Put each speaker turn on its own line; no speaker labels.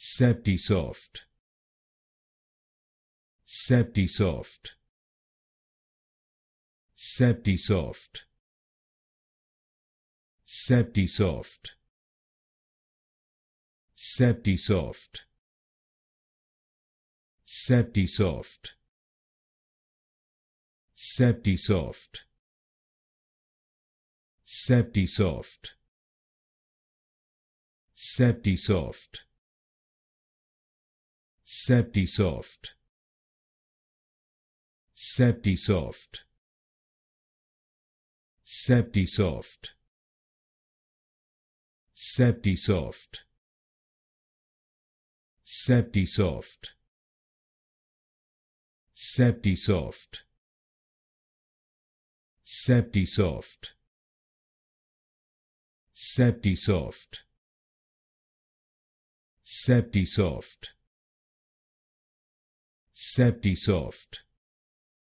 Septi-Soft, Septi-Soft, Septi-Soft, Septi-Soft, Septi-Soft, Septi-Soft, Septi-Soft, Septi-Soft, Septi-Soft, Septi-Soft, Septi-Soft, Septi-Soft, Septi-Soft, Septi-Soft, Septi-Soft, Septi-Soft, Septi-Soft, Septi-Soft, Septi-Soft,